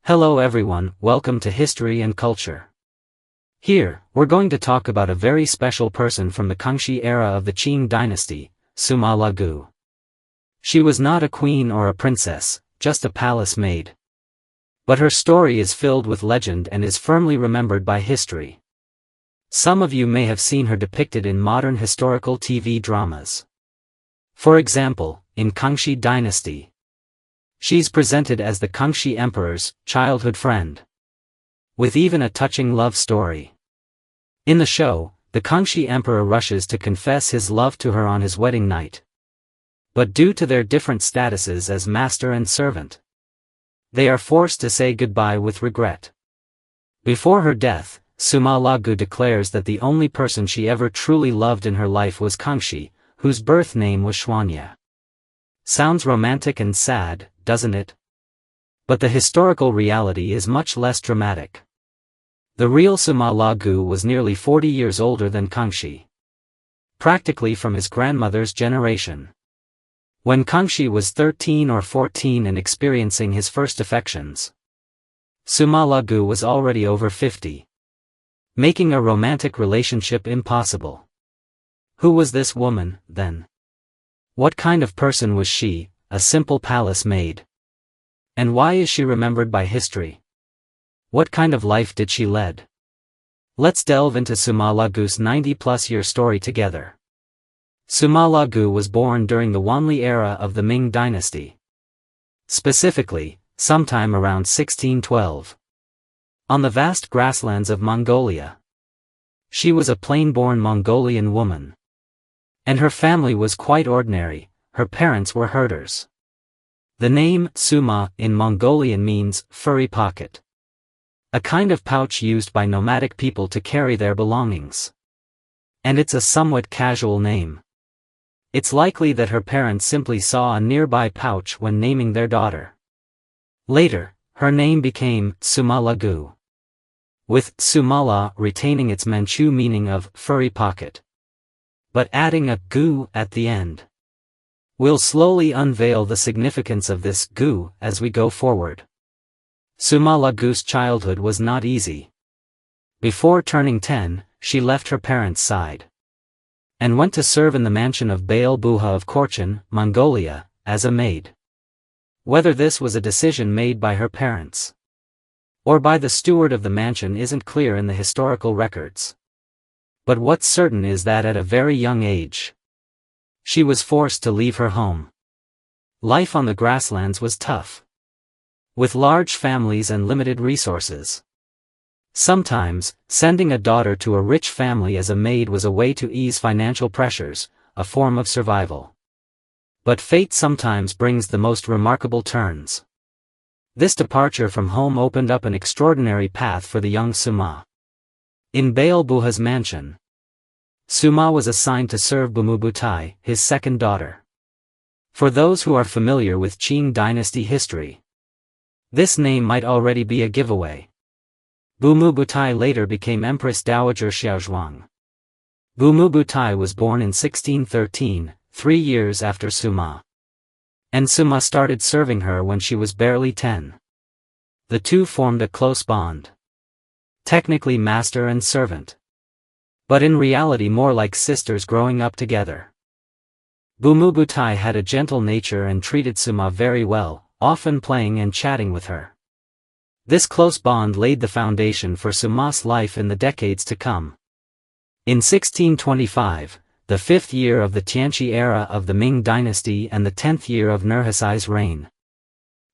Hello everyone, welcome to History and Culture. Here, we're going to talk about a very special person from the Kangxi era of the Qing Dynasty, Malagu. She was not a queen or a princess, just a palace maid. But her story is filled with legend and is firmly remembered by history. Some of you may have seen her depicted in modern historical TV dramas. For example, in Kangxi Dynasty, she's presented as the Kangxi Emperor's childhood friend, with even a touching love story. In the show, the Kangxi Emperor rushes to confess his love to her on his wedding night. But due to their different statuses as master and servant, they are forced to say goodbye with regret. Before her death, Malagu declares that the only person she ever truly loved in her life was Kangxi, whose birth name was Xuanya. Sounds romantic and sad, doesn't it? But the historical reality is much less dramatic. The real Malagu was nearly 40 years older than Kangxi, practically from his grandmother's generation. When Kangxi was 13 or 14 and experiencing his first affections, Malagu was already over 50, making a romantic relationship impossible. Who was this woman, then? What kind of person was she, a simple palace maid? And why is she remembered by history? What kind of life did she lead? Let's delve into Malagu's 90-plus year story together. Malagu was born during the Yongle era of the Ming Dynasty. Specifically, sometime around 1612. On the vast grasslands of Mongolia. She was a plain-born Mongolian woman. And her family was quite ordinary, her parents were herders. The name Suma in Mongolian means furry pocket, a kind of pouch used by nomadic people to carry their belongings. And it's a somewhat casual name. It's likely that her parents simply saw a nearby pouch when naming their daughter. Later, her name became Malagu, with Sumala retaining its Manchu meaning of furry pocket, but adding a gu at the end. We'll slowly unveil the significance of this gu as we go forward. Malagu's childhood was not easy. Before turning 10, she left her parents' side and went to serve in the mansion of Baal Buha of Korchin, Mongolia, as a maid. Whether this was a decision made by her parents or by the steward of the mansion isn't clear in the historical records. But what's certain is that at a very young age, she was forced to leave her home. Life on the grasslands was tough, with large families and limited resources. Sometimes, sending a daughter to a rich family as a maid was a way to ease financial pressures, a form of survival. But fate sometimes brings the most remarkable turns. This departure from home opened up an extraordinary path for the young Suma. In Baal Buha's mansion, Suma was assigned to serve Bumubutai, his second daughter. For those who are familiar with Qing Dynasty history, this name might already be a giveaway. Bumubutai later became Empress Dowager Xiaozhuang. Bumubutai was born in 1613, 3 years after Suma. And Suma started serving her when she was barely 10. The two formed a close bond. Technically master and servant, but in reality more like sisters growing up together. Bumubutai had a gentle nature and treated Suma very well, often playing and chatting with her. This close bond laid the foundation for Suma's life in the decades to come. In 1625, the 5th year of the Tianqi era of the Ming Dynasty and the 10th year of Nurhasai's reign,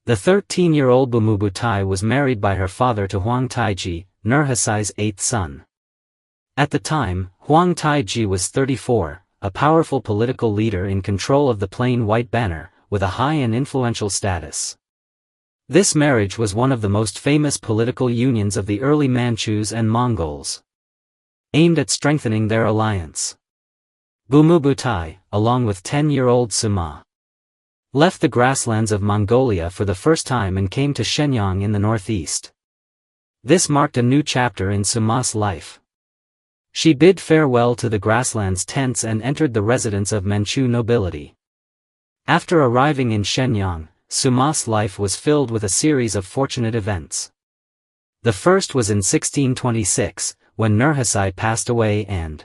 the 13-year-old Bumubutai was married by her father to Huang Taiji, Nurhasai's 8th son. At the time, Huang Taiji was 34, a powerful political leader in control of the plain white banner, with a high and influential status. This marriage was one of the most famous political unions of the early Manchus and Mongols, aimed at strengthening their alliance. Bumubutai, along with 10-year-old Suma, left the grasslands of Mongolia for the first time and came to Shenyang in the northeast. This marked a new chapter in Suma's life. She bid farewell to the grasslands tents and entered the residence of Manchu nobility. After arriving in Shenyang, Suma's life was filled with a series of fortunate events. The first was in 1626, when Nurhasai passed away and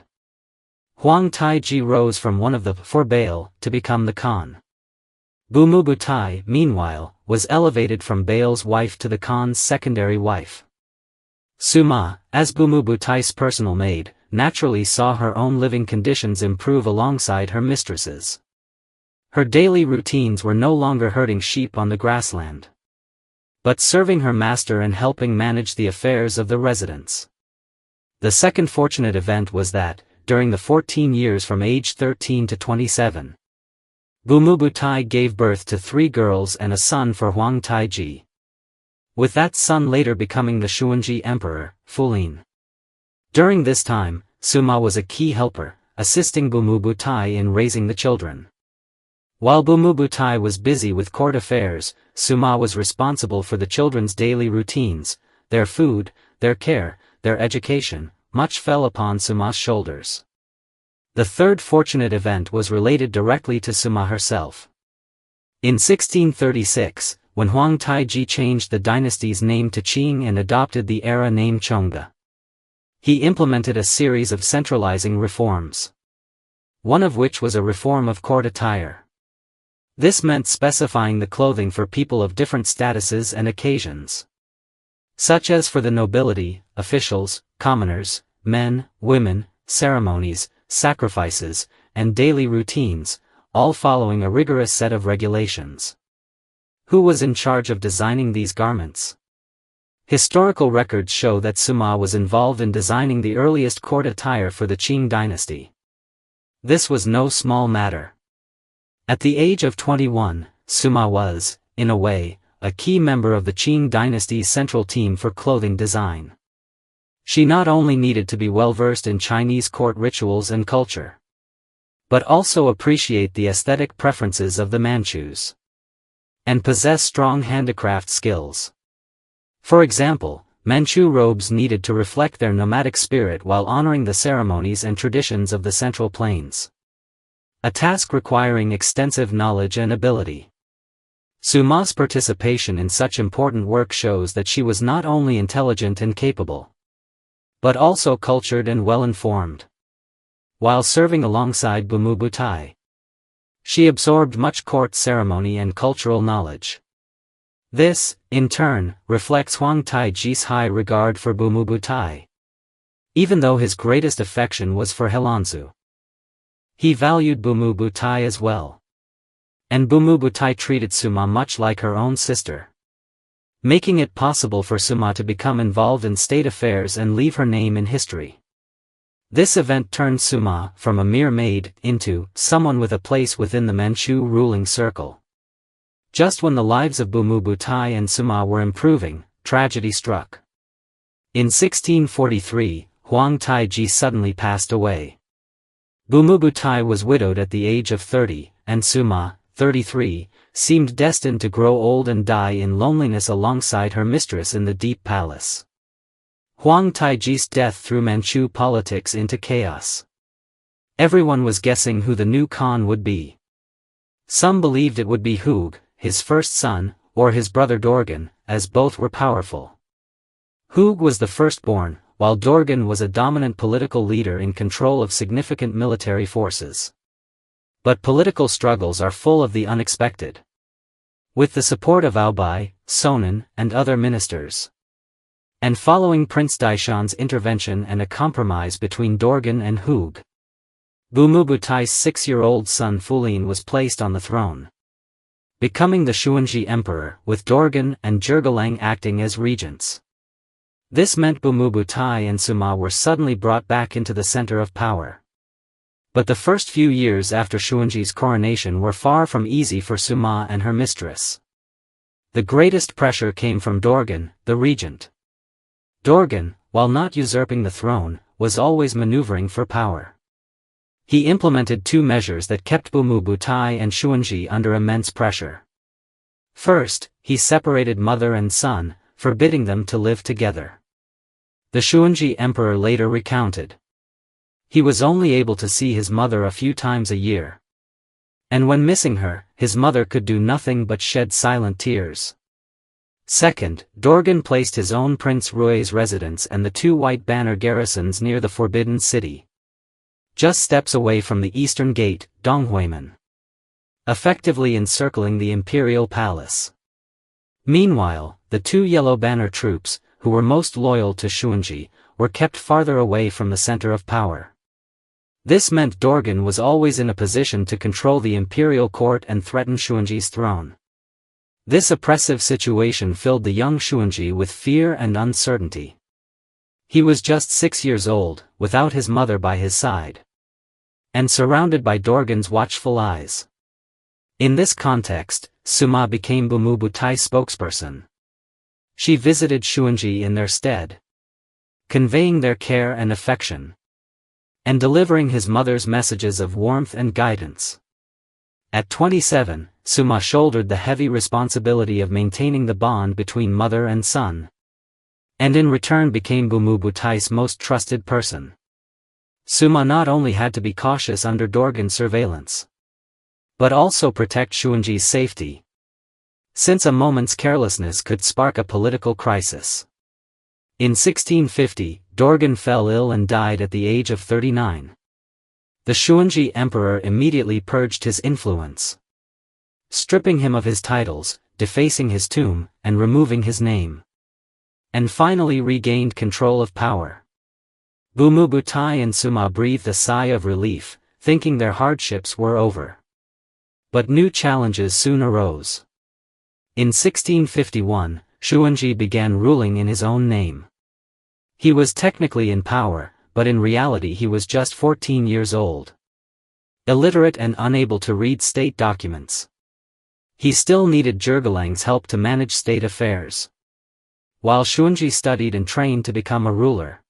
Huang Taiji rose from one of the four Baal to become the Khan. Bumubutai, meanwhile, was elevated from Baal's wife to the Khan's secondary wife. Suma, as Bumubutai's personal maid, naturally saw her own living conditions improve alongside her mistress's. Her daily routines were no longer herding sheep on the grassland, but serving her master and helping manage the affairs of the residents. The second fortunate event was that, during the 14 years from age 13 to 27, Bumubutai gave birth to 3 girls and a son for Huang Taiji, with that son later becoming the Xuanji Emperor, Fulin. During this time, Suma was a key helper, assisting Bumubutai in raising the children. While Bumubutai was busy with court affairs, Suma was responsible for the children's daily routines, their food, their care, their education. Much fell upon Suma's shoulders. The third fortunate event was related directly to Suma herself. In 1636, when Huang Taiji changed the dynasty's name to Qing and adopted the era name Chongde, he implemented a series of centralizing reforms, one of which was a reform of court attire. This meant specifying the clothing for people of different statuses and occasions, such as for the nobility, officials, commoners, men, women, ceremonies, sacrifices, and daily routines, all following a rigorous set of regulations. Who was in charge of designing these garments? Historical records show that Suma was involved in designing the earliest court attire for the Qing Dynasty. This was no small matter. At the age of 21, Suma was, in a way, a key member of the Qing Dynasty's central team for clothing design. She not only needed to be well-versed in Chinese court rituals and culture, but also appreciate the aesthetic preferences of the Manchus, and possess strong handicraft skills. For example, Manchu robes needed to reflect their nomadic spirit while honoring the ceremonies and traditions of the Central Plains, a task requiring extensive knowledge and ability. Suma's participation in such important work shows that she was not only intelligent and capable, but also cultured and well-informed. While serving alongside Bumubutai, she absorbed much court ceremony and cultural knowledge. This, in turn, reflects Huang Taiji's high regard for Bumubutai. Even though his greatest affection was for Helanzu, he valued Bumubutai as well. And Bumubutai treated Suma much like her own sister, making it possible for Suma to become involved in state affairs and leave her name in history. This event turned Suma from a mere maid into someone with a place within the Manchu ruling circle. Just when the lives of Bumubutai and Suma were improving, tragedy struck. In 1643, Huang Taiji suddenly passed away. Bumubutai was widowed at the age of 30, and Suma, 33, seemed destined to grow old and die in loneliness alongside her mistress in the deep palace. Huang Taiji's death threw Manchu politics into chaos. Everyone was guessing who the new Khan would be. Some believed it would be Hugh, his first son, or his brother Dorgan, as both were powerful. Hugh was the firstborn, while Dorgan was a dominant political leader in control of significant military forces. But political struggles are full of the unexpected. With the support of Aobai, Sonnen, and other ministers, and following Prince Daishan's intervention and a compromise between Dorgan and Hugh, Bumubutai's 6-year-old son Fulin was placed on the throne, becoming the Xuanji Emperor, with Dorgan and Zhegelang acting as regents. This meant Bumubutai and Suma were suddenly brought back into the center of power. But the first few years after Xuanji's coronation were far from easy for Suma and her mistress. The greatest pressure came from Dorgan, the regent. Dorgan, while not usurping the throne, was always maneuvering for power. He implemented 2 measures that kept Bumubutai and Xuanji under immense pressure. First, he separated mother and son, forbidding them to live together. The Xuanji emperor later recounted. He was only able to see his mother a few times a year. And when missing her, his mother could do nothing but shed silent tears. Second, Dorgan placed his own Prince Rui's residence and the two white banner garrisons near the Forbidden City, just steps away from the eastern gate, Donghuimen, effectively encircling the imperial palace. Meanwhile, the two yellow banner troops, who were most loyal to Xuanji, were kept farther away from the center of power. This meant Dorgan was always in a position to control the imperial court and threaten Xuanji's throne. This oppressive situation filled the young Xuanji with fear and uncertainty. He was just 6 years old, without his mother by his side, and surrounded by Dorgan's watchful eyes. In this context, Sima became Bumubutai's spokesperson. She visited Xuanji in their stead, conveying their care and affection, and delivering his mother's messages of warmth and guidance. At 27, Sima shouldered the heavy responsibility of maintaining the bond between mother and son, and in return became Bumubutai's most trusted person. Sima not only had to be cautious under Dorgan's surveillance, but also protect Xuanji's safety, since a moment's carelessness could spark a political crisis. In 1650, Dorgan fell ill and died at the age of 39. The Xuanji emperor immediately purged his influence, stripping him of his titles, defacing his tomb, and removing his name, and finally regained control of power. Bumubutai and Sima breathed a sigh of relief, thinking their hardships were over. But new challenges soon arose. In 1651, Xuanji began ruling in his own name. He was technically in power, but in reality he was just 14 years old, illiterate and unable to read state documents. He still needed Zhegelang's help to manage state affairs. While Xuanji studied and trained to become a ruler,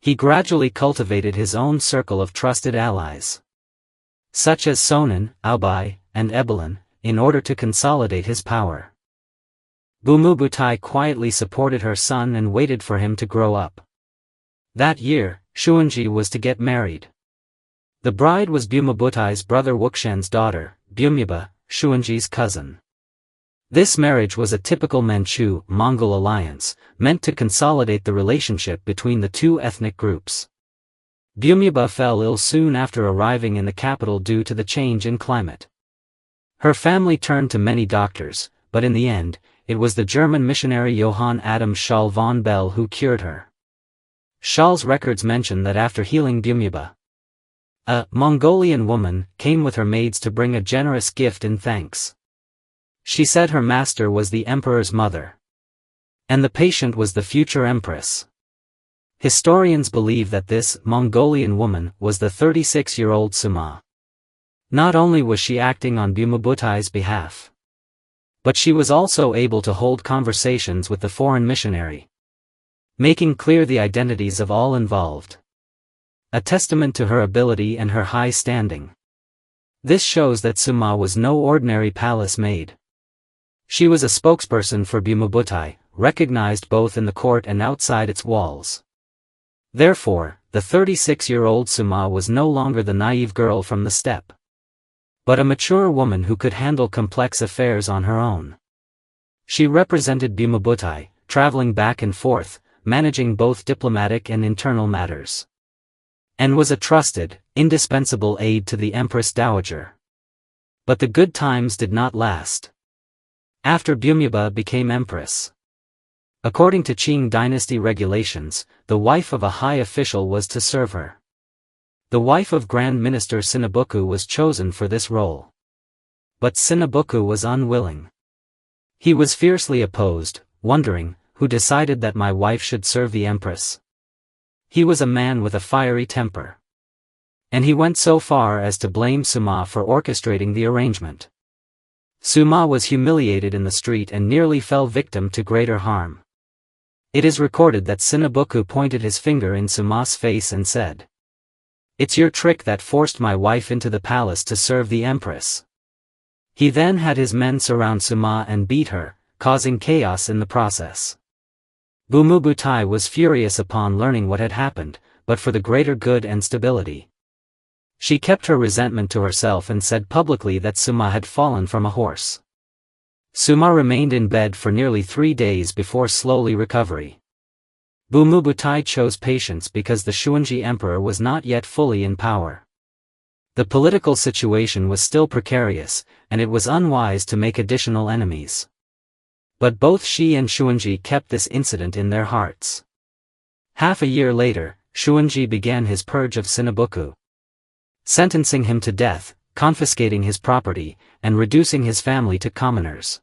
he gradually cultivated his own circle of trusted allies, such as Sonan, Aobai, and Ebelin, in order to consolidate his power. Bumubutai quietly supported her son and waited for him to grow up. That year, Xuanji was to get married. The bride was Bumubutai's brother Wuxian's daughter, Bumuba, Xuanji's cousin. This marriage was a typical Manchu-Mongol alliance, meant to consolidate the relationship between the two ethnic groups. Bumuba fell ill soon after arriving in the capital due to the change in climate. Her family turned to many doctors, but in the end, it was the German missionary Johann Adam Schall von Bell who cured her. Schall's records mention that after healing Bumuba, a Mongolian woman came with her maids to bring a generous gift in thanks. She said her master was the emperor's mother, and the patient was the future empress. Historians believe that this Mongolian woman was the 36-year-old Sima. Not only was she acting on Bumubutai's behalf, but she was also able to hold conversations with the foreign missionary, making clear the identities of all involved. A testament to her ability and her high standing. This shows that Sima was no ordinary palace maid. She was a spokesperson for Bumubutai, recognized both in the court and outside its walls. Therefore, the 36-year-old Sima was no longer the naive girl from the steppe, but a mature woman who could handle complex affairs on her own. She represented Bumubutai, traveling back and forth, managing both diplomatic and internal matters, and was a trusted, indispensable aide to the Empress Dowager. But the good times did not last. After Bumuba became empress, according to Qing Dynasty regulations, the wife of a high official was to serve her. The wife of Grand Minister Sinabuku was chosen for this role. But Sinabuku was unwilling. He was fiercely opposed, wondering, who decided that my wife should serve the empress? He was a man with a fiery temper, and he went so far as to blame Sima for orchestrating the arrangement. Sima was humiliated in the street and nearly fell victim to greater harm. It is recorded that Sinabuku pointed his finger in Sima's face and said, "It's your trick that forced my wife into the palace to serve the empress." He then had his men surround Sima and beat her, causing chaos in the process. Bumubutai was furious upon learning what had happened, but for the greater good and stability, She kept her resentment to herself and said publicly that Suma had fallen from a horse. Suma remained in bed for nearly 3 days before slowly recovery. Bumubutai chose patience because the Xuanji emperor was not yet fully in power. The political situation was still precarious, and it was unwise to make additional enemies. But both Shi and Xuanji kept this incident in their hearts. Half a year later, Xuanji began his purge of Sinabuku, sentencing him to death, confiscating his property, and reducing his family to commoners.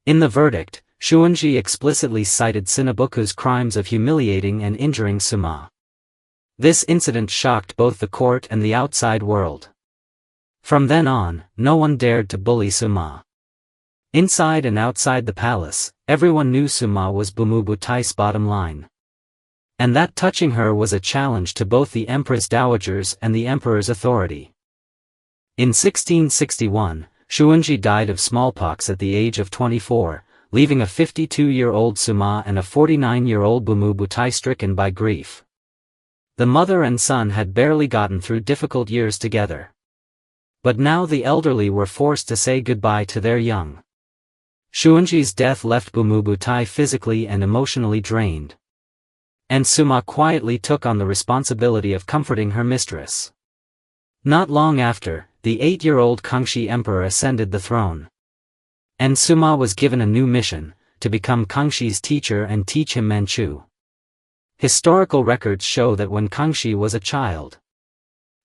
In the verdict, Xuanji explicitly cited Sinabuku's crimes of humiliating and injuring Suma. This incident shocked both the court and the outside world. From then on, no one dared to bully Suma. Inside and outside the palace, everyone knew Suma was Bumubutai's bottom line. And that touching her was a challenge to both the Empress dowagers and the emperor's authority. In 1661, Xuanji died of smallpox at the age of 24, leaving a 52-year-old Suma and a 49-year-old Bumubutai stricken by grief. The mother and son had barely gotten through difficult years together. But now the elderly were forced to say goodbye to their young. Xuanji's death left Bumubutai physically and emotionally drained. And Suma quietly took on the responsibility of comforting her mistress. Not long after, the 8-year-old Kangxi emperor ascended the throne. And Suma was given a new mission, to become Kangxi's teacher and teach him Manchu. Historical records show that when Kangxi was a child,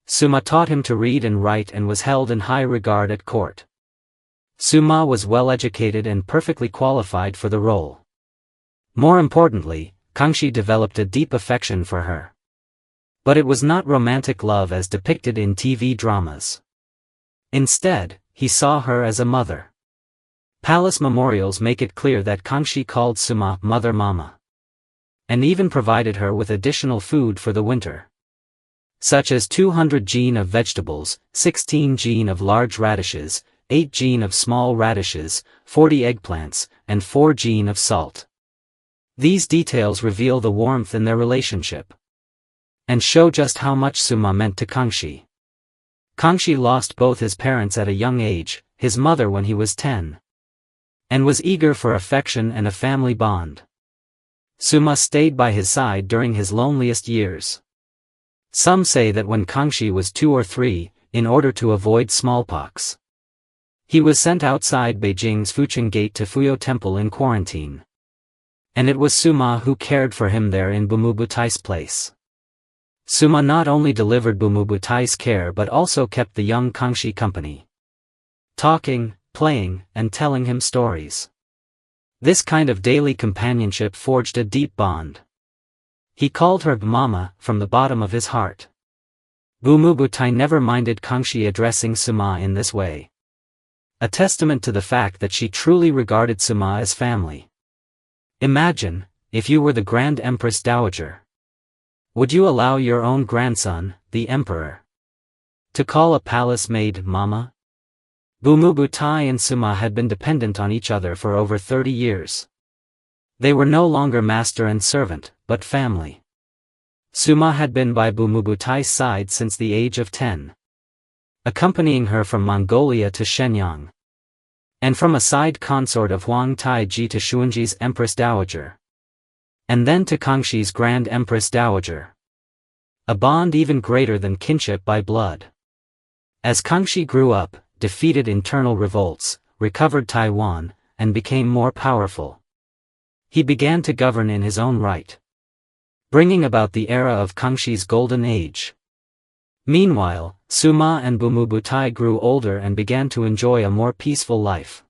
Suma taught him to read and write and was held in high regard at court. Suma was well educated and perfectly qualified for the role. More importantly, Kangxi developed a deep affection for her. But it was not romantic love as depicted in TV dramas. Instead, he saw her as a mother. Palace memorials make it clear that Kangxi called Suma Mother Mama, and even provided her with additional food for the winter, such as 200 jin of vegetables, 16 jin of large radishes, 8 jin of small radishes, 40 eggplants, and 4 jin of salt. These details reveal the warmth in their relationship, and show just how much Suma meant to Kangxi. Kangxi lost both his parents at a young age, his mother when he was 10. And was eager for affection and a family bond. Suma stayed by his side during his loneliest years. Some say that when Kangxi was 2 or 3, in order to avoid smallpox, he was sent outside Beijing's Fucheng Gate to Fuyou Temple in quarantine. And it was Suma who cared for him there in Bumubutai's place. Suma not only delivered Bumubutai's care but also kept the young Kangxi company, talking, playing, and telling him stories. This kind of daily companionship forged a deep bond. He called her Mama from the bottom of his heart. Bumubutai never minded Kangxi addressing Suma in this way. A testament to the fact that she truly regarded Suma as family. Imagine, if you were the Grand Empress Dowager. Would you allow your own grandson, the Emperor, to call a palace maid Mama? Bumubutai and Suma had been dependent on each other for over 30 years. They were no longer master and servant, but family. Suma had been by Bumubutai's side since the age of 10. Accompanying her from Mongolia to Shenyang. And from a side consort of Huang Taiji to Xuanji's Empress Dowager. And then to Kangxi's Grand Empress Dowager. A bond even greater than kinship by blood. As Kangxi grew up, defeated internal revolts, recovered Taiwan, and became more powerful, he began to govern in his own right, bringing about the era of Kangxi's golden age. Meanwhile, Suma and Bumubutai grew older and began to enjoy a more peaceful life.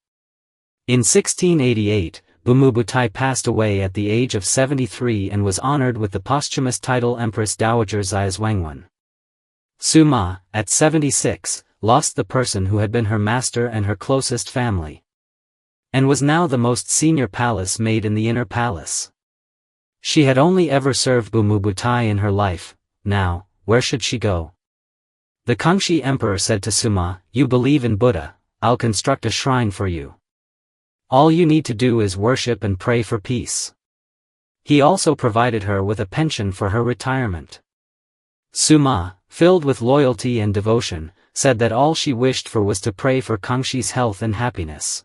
In 1688, Bumubutai passed away at the age of 73 and was honored with the posthumous title Empress Dowager Zhizhuangwen. Suma, at 76, lost the person who had been her master and her closest family, and was now the most senior palace maid in the inner palace. She had only ever served Bumubutai in her life. Now, where should she go? The Kangxi emperor said to Suma, "You believe in Buddha, I'll construct a shrine for you. All you need to do is worship and pray for peace." He also provided her with a pension for her retirement. Suma, filled with loyalty and devotion, said that all she wished for was to pray for Kangshi's health and happiness.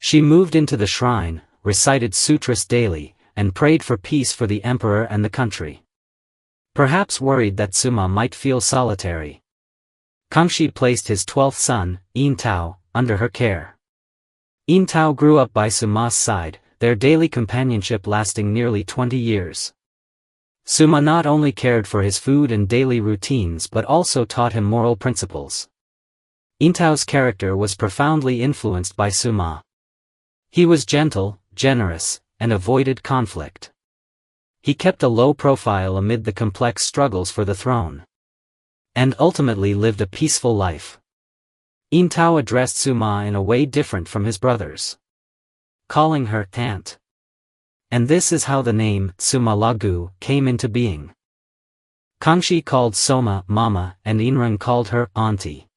She moved into the shrine, recited sutras daily, and prayed for peace for the emperor and the country. Perhaps worried that Sima might feel solitary, Kangxi placed his 12th son, Yintao, under her care. Yintao grew up by Suma's side, their daily companionship lasting nearly 20 years. Suma not only cared for his food and daily routines but also taught him moral principles. Yintao's character was profoundly influenced by Suma. He was gentle, generous, and avoided conflict. He kept a low profile amid the complex struggles for the throne, and ultimately lived a peaceful life. Yintao addressed Suma in a way different from his brothers, calling her aunt. And this is how the name Malagu came into being. Kangxi called Soma mama and Inrun called her auntie.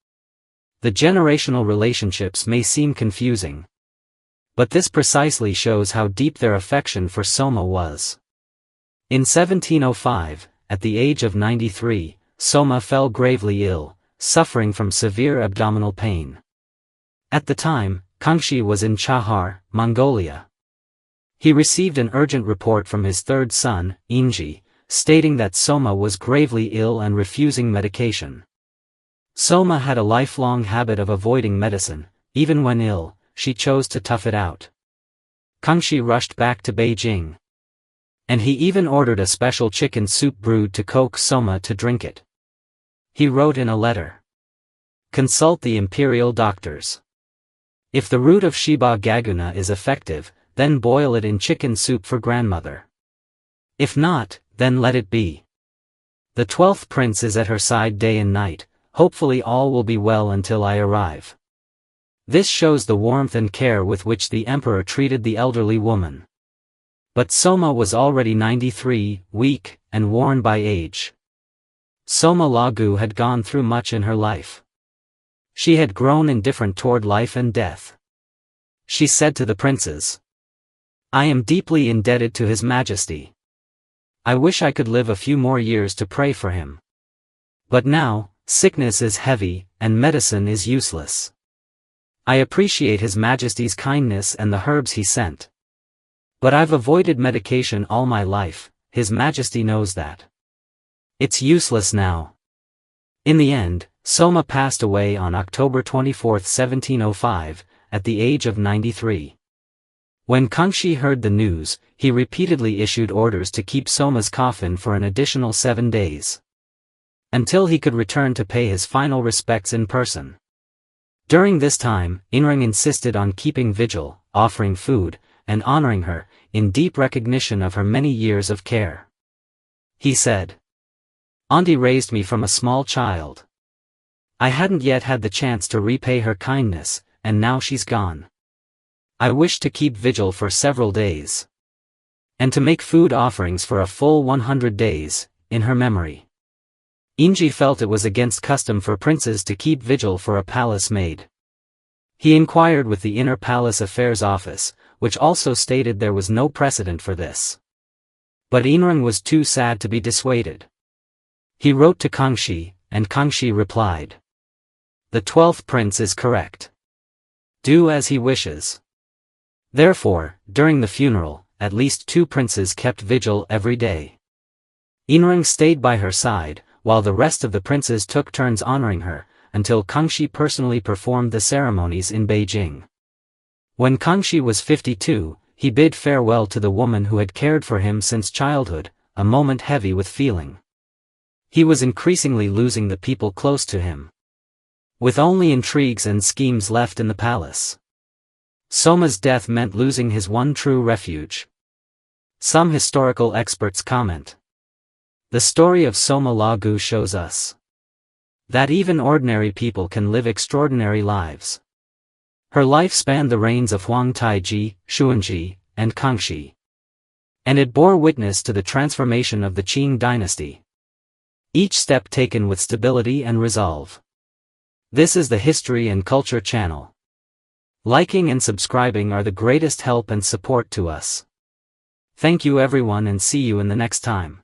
The generational relationships may seem confusing, but this precisely shows how deep their affection for Soma was. In 1705, at the age of 93, Soma fell gravely ill, suffering from severe abdominal pain. At the time, Kangxi was in Chahar, Mongolia. He received an urgent report from his third son, Inji, stating that Soma was gravely ill and refusing medication. Soma had a lifelong habit of avoiding medicine. Even when ill, she chose to tough it out. Kangxi rushed back to Beijing, and he even ordered a special chicken soup brewed to coax Soma to drink it. He wrote in a letter, "Consult the imperial doctors. If the root of Shiba Gaguna is effective, then boil it in chicken soup for grandmother. If not, then let it be. The 12th prince is at her side day and night, hopefully all will be well until I arrive." This shows the warmth and care with which the emperor treated the elderly woman. But Soma was already 93, weak, and worn by age. Soma Lagu had gone through much in her life. She had grown indifferent toward life and death. She said to the princes, "I am deeply indebted to His Majesty. I wish I could live a few more years to pray for him. But now, sickness is heavy, and medicine is useless. I appreciate His Majesty's kindness and the herbs he sent. But I've avoided medication all my life, His Majesty knows that. It's useless now." In the end, Soma passed away on October 24, 1705, at the age of 93. When Kangxi heard the news, he repeatedly issued orders to keep Soma's coffin for an additional 7 days, until he could return to pay his final respects in person. During this time, Inrung insisted on keeping vigil, offering food, and honoring her, in deep recognition of her many years of care. He said, "Auntie raised me from a small child. I hadn't yet had the chance to repay her kindness, and now she's gone. I wish to keep vigil for several days, and to make food offerings for a full 100 days, in her memory." Inji felt it was against custom for princes to keep vigil for a palace maid. He inquired with the Inner Palace Affairs Office, which also stated there was no precedent for this. But Inrung was too sad to be dissuaded. He wrote to Kangxi, and Kangxi replied, "The 12th prince is correct. Do as he wishes." Therefore, during the funeral, at least 2 princes kept vigil every day. Inrung stayed by her side, while the rest of the princes took turns honoring her, until Kangxi personally performed the ceremonies in Beijing. When Kangxi was 52, he bid farewell to the woman who had cared for him since childhood, a moment heavy with feeling. He was increasingly losing the people close to him, with only intrigues and schemes left in the palace. Soma's death meant losing his one true refuge. Some historical experts comment, "The story of Soma Lagu shows us that even ordinary people can live extraordinary lives." Her life spanned the reigns of Huang Taiji, Xuanji, and Kangxi, and it bore witness to the transformation of the Qing Dynasty. Each step taken with stability and resolve. This is the History and Culture channel. Liking and subscribing are the greatest help and support to us. Thank you everyone and see you in the next time.